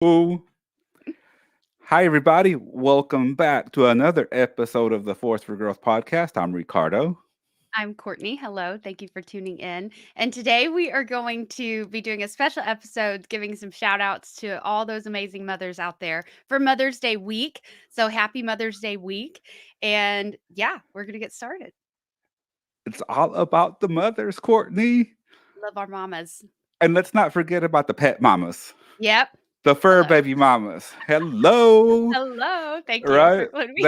Ooh. Hi, everybody. Welcome back to another episode of the Force for Growth podcast. I'm Ricardo. I'm Courtney. Hello. Thank you for tuning in. And today we are going to be doing a special episode giving some shout outs to all those amazing mothers out there for Mother's Day week. So happy Mother's Day week. And yeah, we're going to get started. It's all about the mothers, Courtney. Love our mamas. And let's not forget about the pet mamas, Yep. the fur Hello. baby mamas. Hello. Hello. Thank you for Right? including me.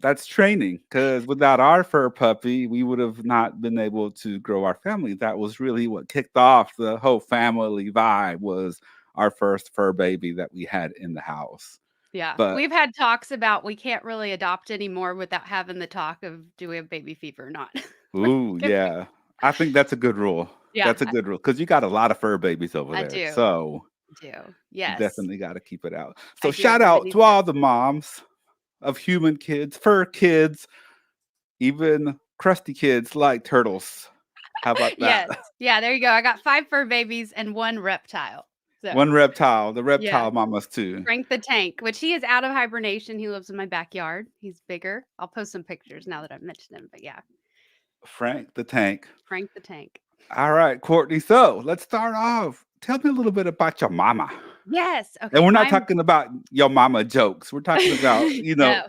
That's training because without our fur puppy, we would have not been able to grow our family. That was really what kicked off the whole family vibe was our first fur baby that we had in the house. Yeah. But We've had talks about we can't really adopt anymore without having the talk of do we have baby fever or not. ooh, If we- yeah. I think that's a good rule. yeah, That's a good rule because you got a lot of fur babies over I there. do. So Do. Yes. definitely got to keep it out. I So do have shout really out needs to it. all the moms of human kids, fur kids, even crusty kids like turtles. How about that? Yes. Yeah, there you go. I got 5 fur babies and 1 reptile. So, One reptile, the yeah, reptile mamas too. Frank the Tank, which he is out of hibernation. He lives in my backyard. He's bigger. I'll post some pictures now that I've mentioned him, but yeah, Frank the Tank. Frank the Tank. All right, Courtney. So let's start off. Tell me a little bit about your mama. Yes. And Okay, we're not talking about your mama jokes. We're talking about, No.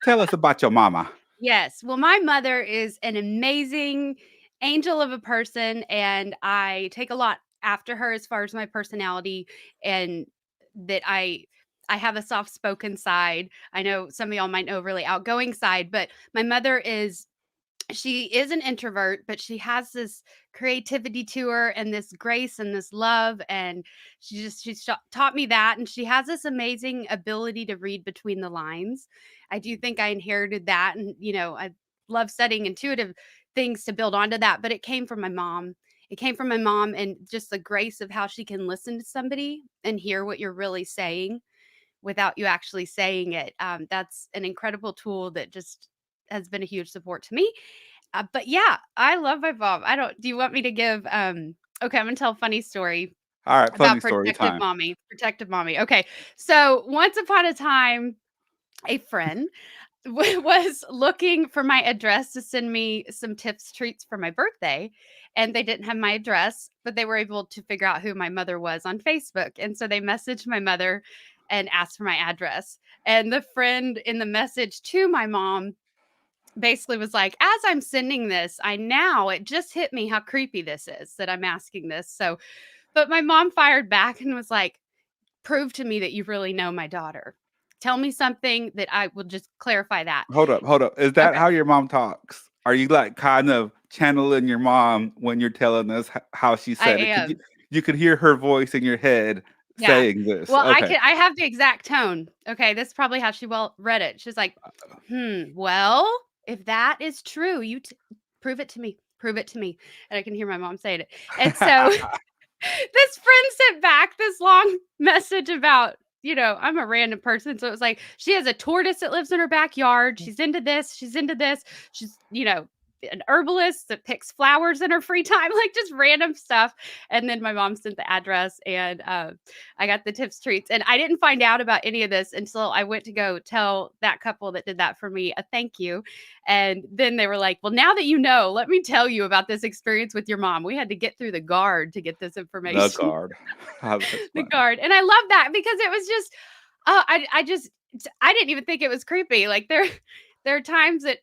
tell us about your mama. Yes. Well, my mother is an amazing angel of a person, and I take a lot after her as far as my personality and that I have a soft-spoken side. I know some of y'all might know a really outgoing side, but my mother is she is an introvert, but she has this creativity to her and this grace and this love. And taught me that. And she has this amazing ability to read between the lines. I do think I inherited that. And, I love studying intuitive things to build onto that, but it came from my mom. It came from my mom and just the grace of how she can listen to somebody and hear what you're really saying without you actually saying it. That's an incredible tool that just has been a huge support to me. But yeah, I love my mom. I don't. Do you want me to give? Okay, I'm gonna tell a funny story All right, funny about story protective time. mommy. Protective mommy. Okay, so once upon a time, a friend was looking for my address to send me some tips treats for my birthday, and they didn't have my address, but they were able to figure out who my mother was on Facebook, and so they messaged my mother and asked for my address. And the friend in the message to my mom basically was like, as I'm sending this, it just hit me how creepy this is that I'm asking this. So, but my mom fired back and was like, prove to me that you really know my daughter. Tell me something that I will just clarify that. Hold up, hold up. Is that Okay. how your mom talks? Are you like kind of channeling your mom when you're telling us how she I said it? Could am. you could hear her voice in your head Yeah. saying this? Well, Okay. I have the exact tone. Okay. This is probably how she read it. She's like, well, if that is true, prove it to me. Prove it to me. And I can hear my mom saying it. And so this friend sent back this long message about, I'm a random person. So it was like, she has a tortoise that lives in her backyard. She's into this. She's into this. She's, an herbalist that picks flowers in her free time, like just random stuff. And then my mom sent the address and I got the tips treats. And I didn't find out about any of this until I went to go tell that couple that did that for me a thank you. And then they were like, well, now that you know, let me tell you about this experience with your mom. We had to get through the guard to get this The information. guard. Oh, that's The funny. guard. And I love that because it was just, I didn't even think it was creepy. Like there are times that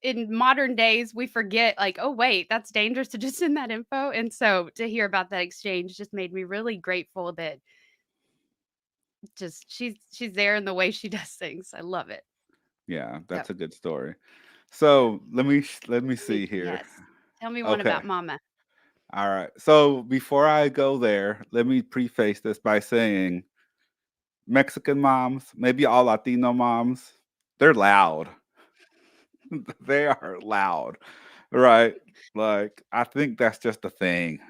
in modern days we forget, like, oh wait, that's dangerous to just send that info. And so to hear about that exchange just made me really grateful that just she's there in the way she does things. I love it. Yeah, So that's a good story. So let me see here. yes. Tell me one Okay. about mama. All right. So before I go there, let me preface this by saying Mexican moms, maybe all Latino moms, they're loud. They are loud, right? Like, I think that's just a thing.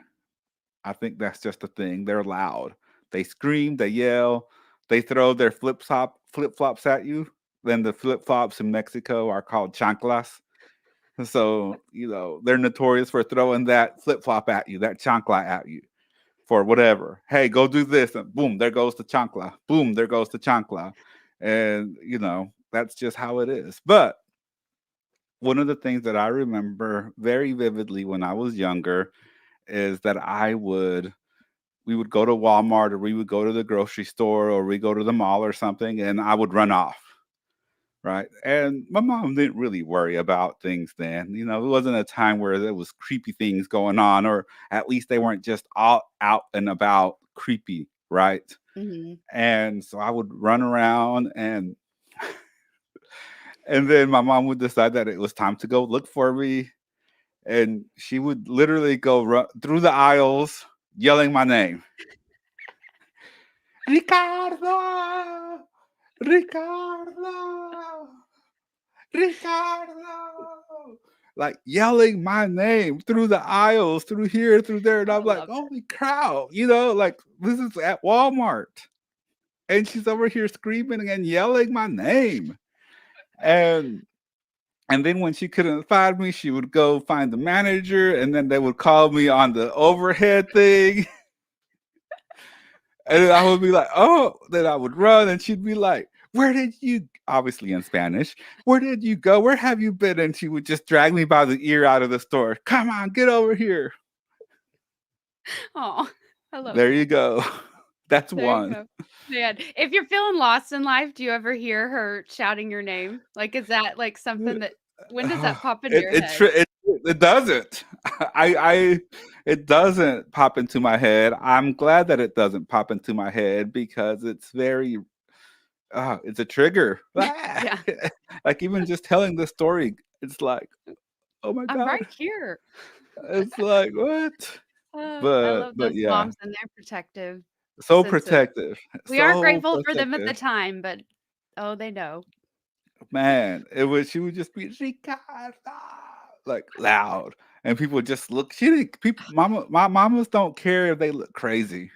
I think that's just a thing. They're loud. They scream, they yell, they throw their flip flops at you. Then the flip flops in Mexico are called chanclas. So, they're notorious for throwing that flip flop at you, that chancla at you. for whatever. Hey, go do this, and boom, there goes the chancla. Boom, there goes the chancla, and that's just how it is. But one of the things that I remember very vividly when I was younger is that we would go to Walmart, or we would go to the grocery store, or we go to the mall or something, and I would run off. Right. And my mom didn't really worry about things then. It wasn't a time where there was creepy things going on, or at least they weren't just all out and about creepy. Right. Mhm. And so I would run around, and then my mom would decide that it was time to go look for me. And she would literally go through the aisles yelling my name. Ricardo! Ricardo! Ricardo! Like yelling my name through the aisles, through here, through there. And Oh, I'm I like, love that. holy cow, like this is at Walmart. And she's over here screaming and yelling my name. And and then when she couldn't find me, she would go find the manager, and then they would call me on the overhead thing. And then I would be like, oh, then I would run, and she'd be like, where did you, obviously in Spanish, where did you go? Where have you been? And she would just drag me by the ear out of the store. Come on, get over here. Oh, I love There you that. go. That's There you one. go. Man, if you're feeling lost in life, do you ever hear her shouting your name? Like, is that, like, something that when does that pop into It your it head? tr- it, it doesn't. I it doesn't pop into my head. I'm glad that it doesn't pop into my head because it's very it's a trigger. Yeah. Like even just telling the story, it's like, oh my I'm god. right here. It's like, what? I But love but those yeah, moms and their protective so sense of protective, we aren't so grateful for them at the protective. time, but, oh, they know. Man, it was she would just be Ricardo, like loud, and people would just look. She didn't. People, my mamas don't care if they look crazy.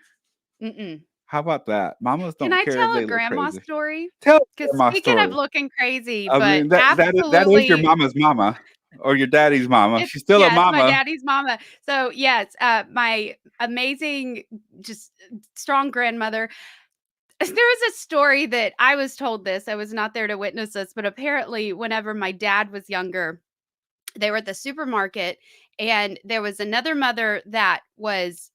Mm-mm. How about that? Mamas Can don't I care if tell a they look grandma crazy. story? Tell Because my speaking of story. looking crazy, I but mean that is your absolutely mama's mama or your daddy's mama. it's She's still a yeah, it's my mama. daddy's mama. So, yes, my amazing, just strong grandmother. There was a story that I was told this, I was not there to witness this, but apparently whenever my dad was younger, they were at the supermarket, and there was another mother that was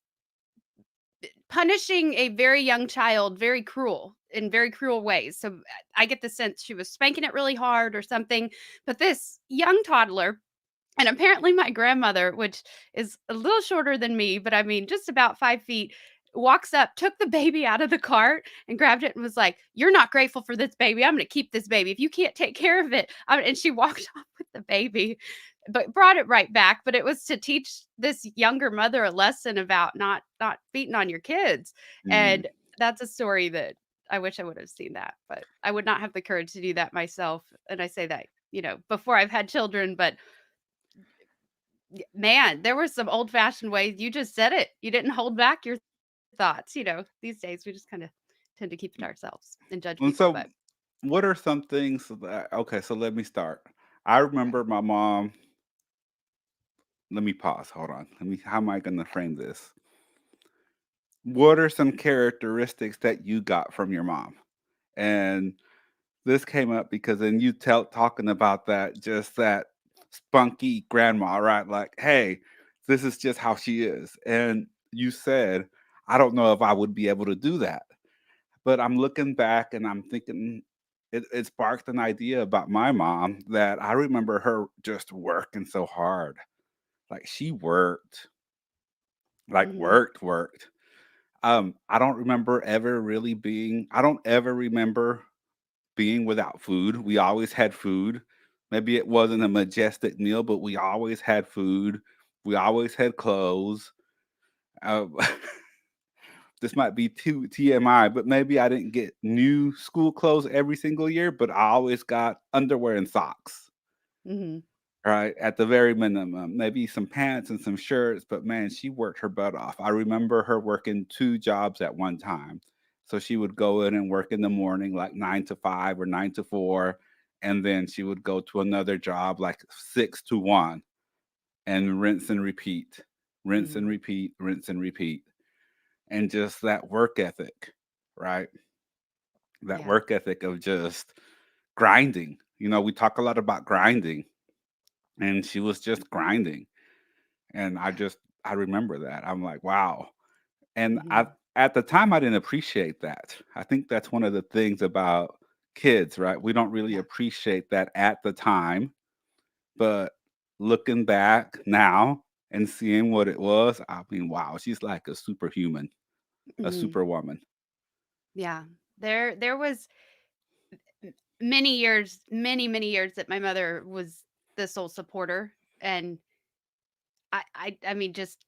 punishing a very young child very cruel in very cruel ways. So I get the sense she was spanking it really hard or something. But this young toddler, and apparently my grandmother, which is a little shorter than me, but I mean just about 5 feet, walks up, took the baby out of the cart and grabbed it and was like, "You're not grateful for this baby. I'm going to keep this baby. If you can't take care of it." And she walked off with the baby, but brought it right back. But it was to teach this younger mother a lesson about not beating on your kids. Mm, And that's a story that I wish I would have seen that, but I would not have the courage to do that myself. And I say that, before I've had children, but man, there were some old-fashioned ways. You just said it. You didn't hold back your thoughts. These days we just kinda tend to keep it to ourselves and judge and people, so, but what are some things that? Okay, so let me start. I okay. remember my mom. Let me pause. Hold on. Let me. How am I going to frame this? What are some characteristics that you got from your mom? And this came up because then you talking about that, just that spunky grandma, right? Like, hey, this is just how she is. And you said, I don't know if I would be able to do that. But I'm looking back and I'm thinking it sparked an idea about my mom that I remember her just working so hard. Like she worked, like Mhm, worked. I don't ever remember being without food. We always had food. Maybe it wasn't a majestic meal, but we always had food. We always had clothes. Uh, this might be too TMI, but maybe I didn't get new school clothes every single year, but I always got underwear and socks. mhm, Right, at the very minimum, maybe some pants and some shirts, but man, she worked her butt off. I remember her working 2 jobs at one time. So she would go in and work in the morning, like 9 to 5 or 9 to 4, and then she would go to another job like 6 to 1 and rinse and repeat, rinse and mhm. repeat, rinse and repeat. and just that work ethic, right? That Yeah. work ethic of just grinding. We talk a lot about grinding, and she was just grinding. And Yeah. I remember that. I'm like, wow. And I Mhm. at the time I didn't appreciate that. I think that's one of the things about kids, right? We don't really Yeah. appreciate that at the time, but looking back now and seeing what it was, I mean, wow, she's like a superhuman, a Mhm. superwoman. Yeah. There was many years, many years that my mother was the sole supporter, and I mean, just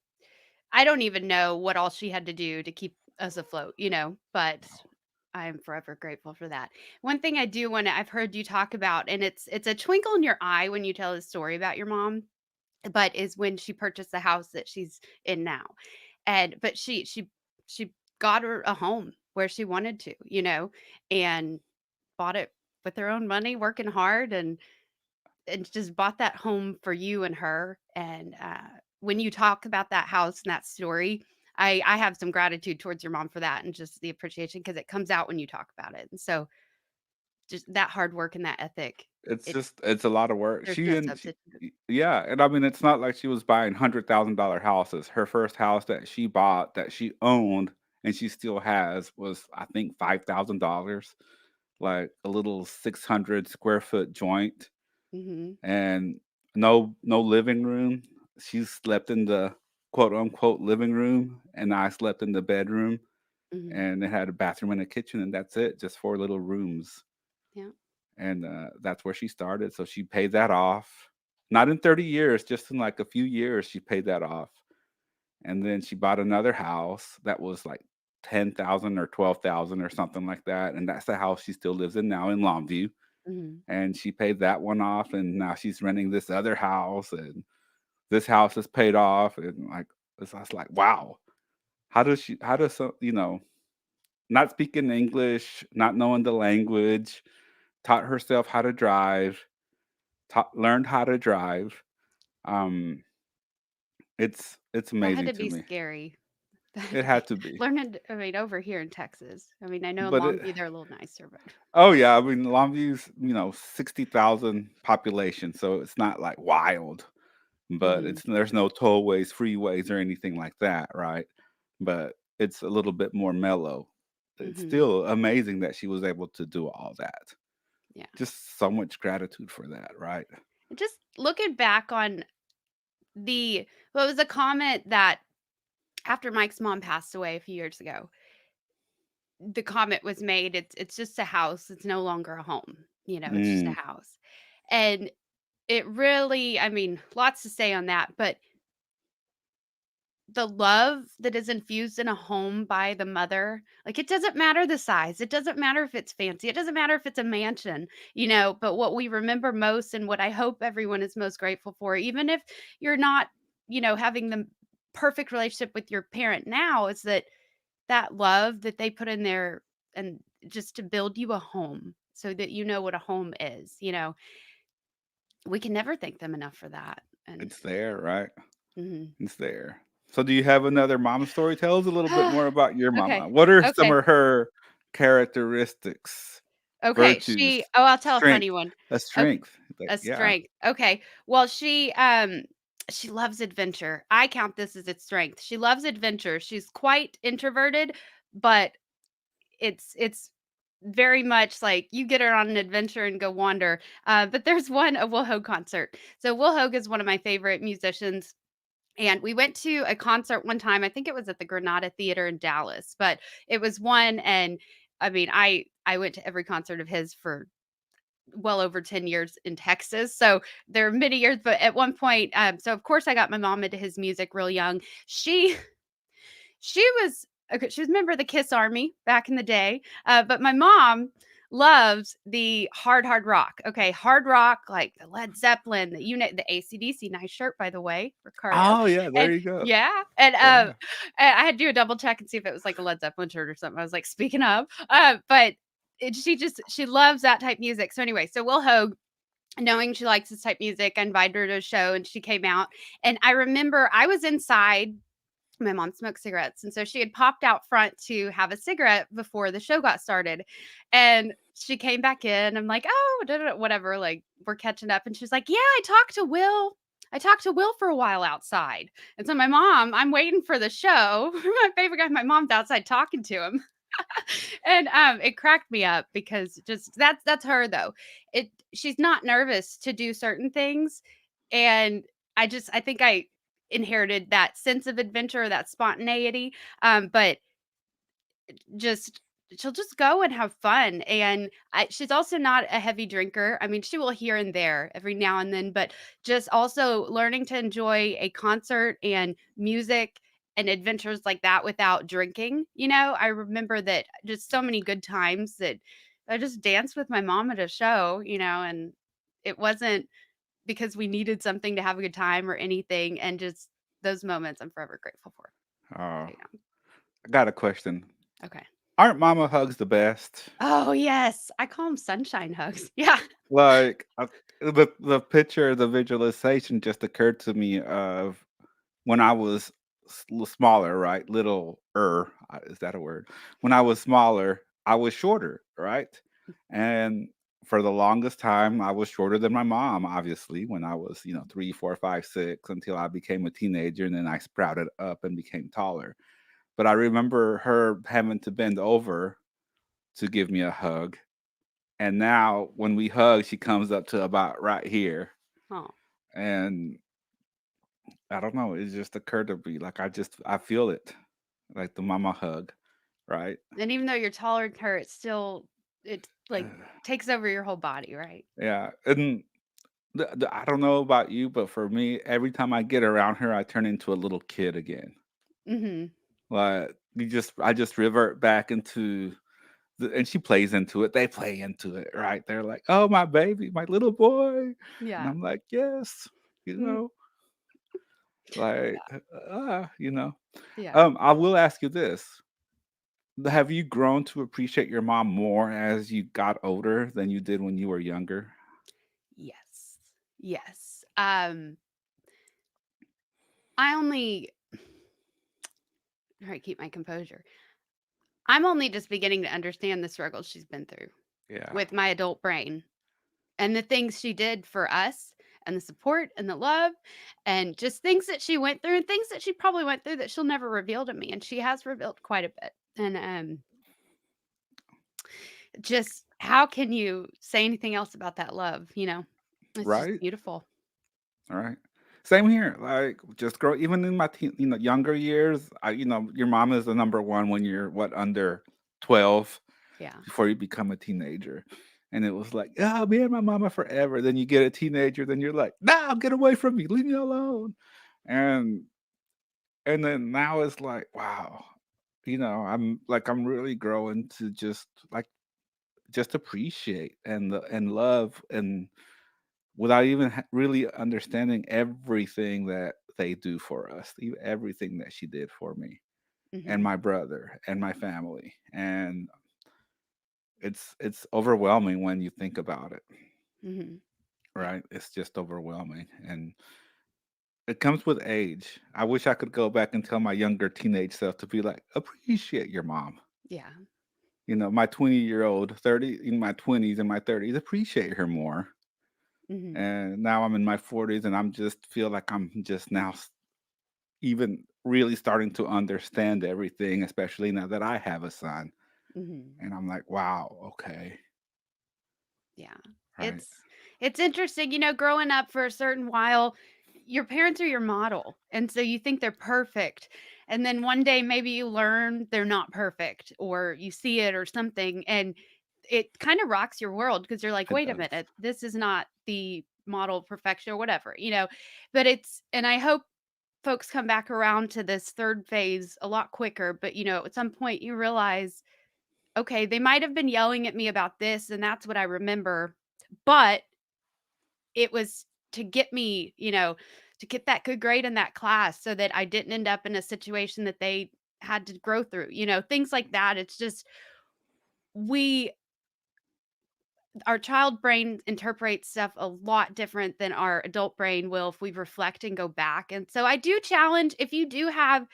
I don't even know what all she had to do to keep us afloat, but I'm forever grateful for that. One thing I do wanna I've heard you talk about, and it's a twinkle in your eye when you tell a story about your mom, but is when she purchased the house that she's in now. And but she got her a home where she wanted to, and bought it with her own money, working hard, and just bought that home for you and her. And when you talk about that house and that story, I have some gratitude towards your mom for that, and just the appreciation because it comes out when you talk about it. And so just that hard work and that ethic, it It's a lot of work. there's no She substitute. yeah, and I mean, it's not like she was buying $100,000 houses. Her first house that she bought, that she owned, and she still has, was, I think, $5,000, like a little 600 square foot joint, Mhm. and no living room. She slept in the quote unquote living room, and I slept in the bedroom, Mhm. and it had a bathroom and a kitchen, and that's it, just 4 little rooms. Yeah. And that's where she started. So she paid that off, not in 30 years, just in like a few years, she paid that off. And then she bought another house that was like 10,000 or 12,000 or something like that. And that's the house she still lives in now in Longview. Mhm. And she paid that one off. And now she's renting this other house. And this house is paid off. And like, it's, I was like, wow, how does, not speaking English, not knowing the language, taught herself how to drive, learned how to drive. Um, it's That had amazing to to be me. scary. That had It to be had to be, learning I mean, over here in Texas. I mean, I know in but it Longview, they're a little nicer, but oh, yeah, I mean, Longview's, 60,000 population, so it's not, like, wild, but Mhm. it's there's no tollways, freeways, or anything like that, right? But it's a little bit more mellow. It's Mhm. still amazing that she was able to do all that. Yeah. Just so much gratitude for that, right? And just looking back on what was a comment that after Mike's mom passed away a few years ago, the comment was made, it's just a house, it's no longer a home, it's just a Mm, house. And it really, I mean, lots to say on that, but the love that is infused in a home by the mother, like, it doesn't matter the size, it doesn't matter if it's fancy, it doesn't matter if it's a mansion, but what we remember most and what I hope everyone is most grateful for, even if you're not, having the perfect relationship with your parent now, is that love that they put in there, and just to build you a home so that you know what a home is, we can never thank them enough for that. And it's there, right? mhm. It's there. So do you have another mom story? Tell us a little bit more about your Okay. mama. What are some Okay. of her characteristics, Okay, virtues, I'll tell a funny strength? one. A Ok strength. Like, a yeah. strength. Okay. Well, she loves adventure. I count this as its strength. She loves adventure. She's quite introverted, but it's very much like you get her on an adventure and go wander. But there's a Will Hoge concert. So Will Hoge is one of my favorite musicians. And we went to a concert one time. I think it was at the Granada Theater in Dallas, but it was one. And I mean, I went to every concert of his for well over 10 years in Texas. So there are many years, but at one point, so of course I got my mom into his music real young. She she was okay, she was a member of the Kiss Army back in the day, but my mom loves the hard rock. Okay, hard rock like the Led Zeppelin, the AC/DC. Nice shirt, by the way, for Cardo. Oh, yeah, there And you go. yeah, and Yeah. I had to do a double check and see if it was like a Led Zeppelin shirt or something. I was like, speaking of, but she loves that type music. So anyway, so Will Hoge, knowing she likes this type music, I invited her to a show and she came out. And I remember I was inside My mom smoked cigarettes, and so she had popped out front to have a cigarette before the show got started, and she came back in. I'm like, "Oh, da, da, da," whatever, like, we're catching up, and she's like, "Yeah, I talked to Will. I talked to Will for a while outside." And so my mom, I'm waiting for the show. My favorite guy, my mom's outside talking to him. And it cracked me up because just that's her though. It She's not nervous to do certain things, and I think I inherited that sense of adventure, that spontaneity. But just she'll just go and have fun, and she's also not a heavy drinker. I mean, she will here and there every now and then, but just also learning to enjoy a concert and music and adventures like that without drinking. I remember that just so many good times that I just danced with my mom at a show, and it wasn't because we needed something to have a good time or anything, and just those moments I'm forever grateful for. Oh, So yeah. I got a question. Okay. Aren't mama hugs the best? Oh, yes. I call them sunshine hugs. Yeah. Like, the picture, the visualization just occurred to me of when I was smaller, right? Is that a word? When I was smaller, I was shorter, right? And for the longest time, I was shorter than my mom, obviously, when I was, 3, 4, 5, 6, until I became a teenager and then I sprouted up and became taller. But I remember her having to bend over to give me a hug. And now when we hug, she comes up to about right here. Oh. And I don't know, it just occurred to me, like, I feel it, like the mama hug, right? And even though you're taller than her, it like takes over your whole body, right? Yeah, and I don't know about you, but for me, every time I get around her, I turn into a little kid again. Mhm. Like, I just revert back into and she plays into it, they play into it, right? They're like, "Oh, my baby, my little boy," and Yeah. I'm like, "Yes," you Mm, know, like, yeah. you know? Yeah. I will ask you this. Have you grown to appreciate your mom more as you got older than you did when you were younger? Yes. Yes. I only try to keep my composure. I'm only just beginning to understand the struggles she's been through Yeah, with my adult brain and the things she did for us and the support and the love and just things that she went through and things that she probably went through that she'll never reveal to me, and she has revealed quite a bit. And just how can you say anything else about that love? It's just right? beautiful. Right. Same here. Like, just grow even in my younger years, your mom is the number one when you're what, under 12 Yeah. before you become a teenager. And it was like, "Oh, me and my mama forever." Then you get a teenager, then you're like, "No, get away from me. Leave me alone." And then now it's like, wow, I'm really growing to just appreciate and love and without even really understanding everything that they do for us, everything that she did for me and Mhm. my brother and my family, and it's overwhelming when you think about it, Mhm. Yeah. right? It's just overwhelming, and it comes with age. I wish I could go back and tell my younger teenage self to be like, appreciate your mom. Yeah. My 20-year-old, 30 in my 20s and my 30s, appreciate her more. Mhm. And now I'm in my 40s and I'm just feel like I'm just now even really starting to understand everything, especially now that I have a son. Mhm. And I'm like, wow, okay, Yeah. right. It's interesting, growing up for a certain while, your parents are your model. And so you think they're perfect. And then one day maybe you learn they're not perfect or you see it or something, and it kind of rocks your world because you're like, It "Wait a does. minute. This is not the model of perfection or whatever." But and I hope folks come back around to this third phase a lot quicker, but at some point you realize, okay, they might have been yelling at me about this, and that's what I remember, but it was to get me, to get that good grade in that class so that I didn't end up in a situation that they had to grow through, things like that. It's just we our child brain interprets stuff a lot different than our adult brain will if we reflect and go back. And so I do challenge, if you do have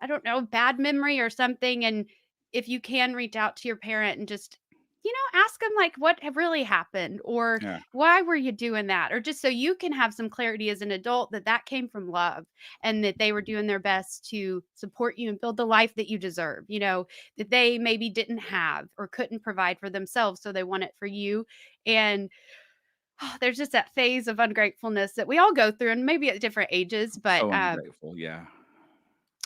I don't know, bad memory or something, and if you can reach out to your parent and just, ask them like what really happened, or Yeah. why were you doing that, or just so you can have some clarity as an adult that that came from love, and that they were doing their best to support you and build the life that you deserve, that they maybe didn't have or couldn't provide for themselves, so they want it for you. And there's just that phase of ungratefulness that we all go through, and maybe at different ages, but So ungrateful. Yeah.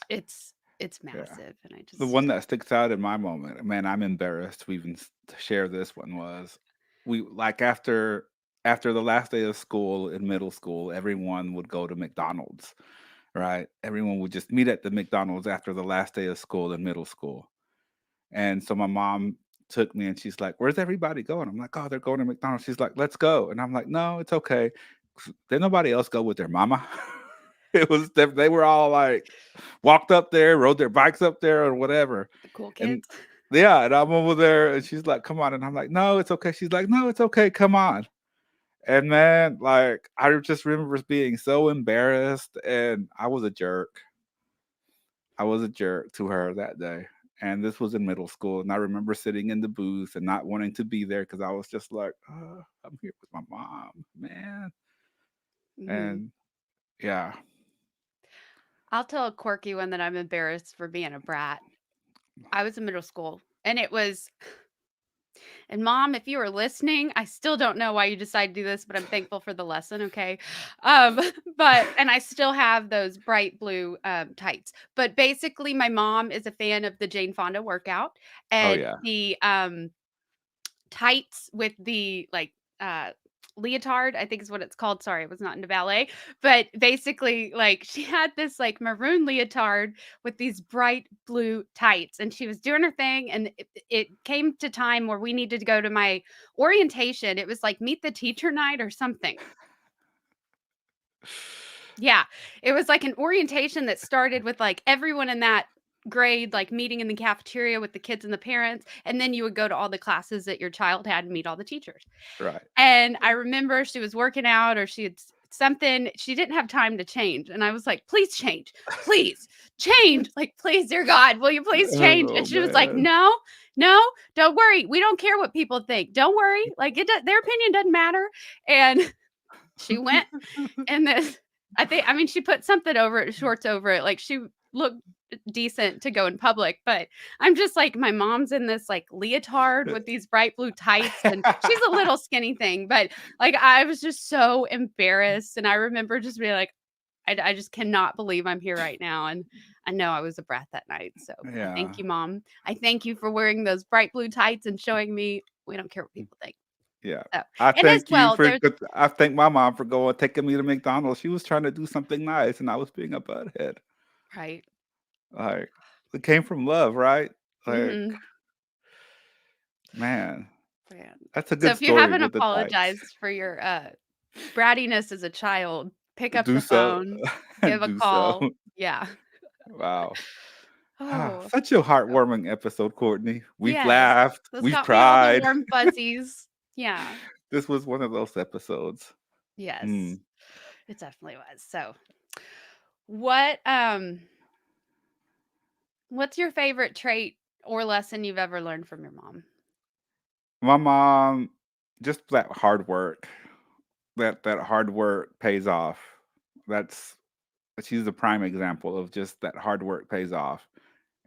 it's Yeah. massive, and I The just one that sticks out in my moment, man, I'm embarrassed to even to share this one was we like after the last day of school in middle school, everyone would go to McDonald's, right? Everyone would just meet at the McDonald's after the last day of school in middle school. And so my mom took me and she's like, "Where's everybody going?" I'm like, "Oh, they're going to McDonald's." She's like, "Let's go." And I'm like, "No, it's okay." Did nobody else go with their mama? It was they were all like walked up there, rode their bikes up there or whatever. the cool And kids. yeah, and I'm over there and she's like, "Come on." And I'm like, "No, it's okay." She's like, "No, it's okay. Come on." And man, like I just remember being so embarrassed and I was a jerk. I was a jerk to her that day. And this was in middle school. And I remember sitting in the booth and not wanting to be there because I was just like, I'm here with my mom, man. Mhm. And yeah. I'll tell a quirky one that I'm embarrassed for being a brat. I was in middle school, and it was and mom, if you are listening, I still don't know why you decided to do this, but I'm thankful for the lesson, okay? Um, but and I still have those bright blue, tights. But basically, my mom is a fan of the Jane Fonda workout, Oh and yeah. the, tights with the, like, uh, leotard, I think is what it's called. Sorry, I was not into ballet, but basically, like, she had this, like, maroon leotard with these bright blue tights, and she was doing her thing, and it came to time where we needed to go to my orientation. It was like meet the teacher night or something. Yeah, it was like an orientation that started with, like, everyone in that grade, like, meeting in the cafeteria with the kids and the parents, and then you would go to all the classes that your child had and meet all the teachers. Right. And I remember she was working out or she had something, she didn't have time to change. And I was like, please change, please change. Like, please, dear God, will you please change? And Oh she was like, man. no, no, don't worry. We don't care what people think. Don't worry. Like, their opinion doesn't matter. And she went and then I mean, she put something over it, shorts over it. Like, she looked decent to go in public, but I'm just like, my mom's in this, like, leotard with these bright blue tights, and she's a little skinny thing, but, like, I was just so embarrassed, and I remember just being like, I just cannot believe I'm here right now, and I know I was a brat that night, so I Yeah. thank you, mom. I thank you for wearing those bright blue tights and showing me we don't care what people think. Yeah. So, I and as thank you well, for there's good I thank my mom for going taking me to McDonald's. She was trying to do something nice and I was being a butthead. right. Like it came from love, right? Like, Mhm. man, Man. that's a So good if you story haven't with the tights. apologized for your, brattiness as a child, pick up Do the so. phone, give a Do so. call. Yeah. Wow. Oh, Such a so heartwarming episode, Courtney. We've yes. laughed, This we've got me all the cried. warm fuzzies. Yeah. This was one of those episodes. Hmm. Yes. It definitely was. So, what, what's your favorite trait or lesson you've ever learned from your mom? My mom, just that hard work. That hard work pays off. That's she's a prime example of just that hard work pays off.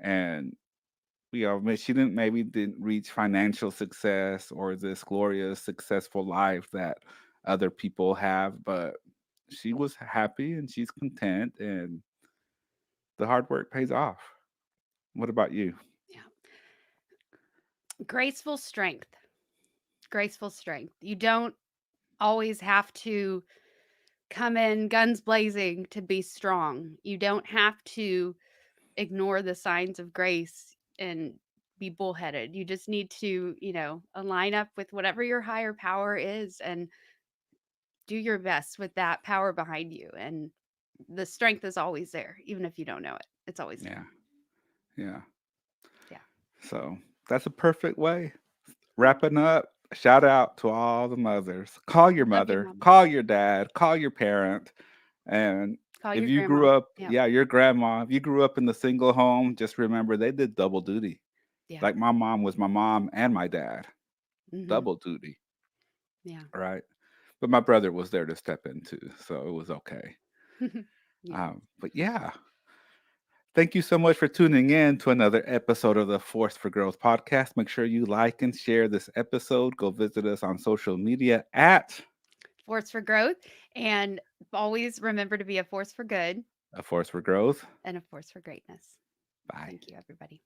And she didn't reach financial success or this glorious, successful life that other people have, but she was happy and she's content and the hard work pays off. What about you? Yeah. Graceful strength. Graceful strength. You don't always have to come in guns blazing to be strong. You don't have to ignore the signs of grace and be bullheaded. You just need to, align up with whatever your higher power is and do your best with that power behind you. And the strength is always there, even if you don't know it. It's always there. Yeah. Yeah. Yeah. So that's a perfect way. Wrapping up, shout out to all the mothers. Call your Love you, mother, mom. call your dad, call your parent, and Call If your you grandma. grew up, Yeah. yeah, your grandma, if you grew up in the single home, just remember they did double duty. Yeah. Like my mom was my mom and my dad, Mhm. double duty, Yeah. right? But my brother was there to step in too, so it was okay. Yeah. But yeah, thank you so much for tuning in to another episode of the Force for Growth podcast. Make sure you like and share this episode. Go visit us on social media at Force for growth, and always remember to be a force for good A Force for Growth. and a force for greatness. Bye. Thank you, everybody.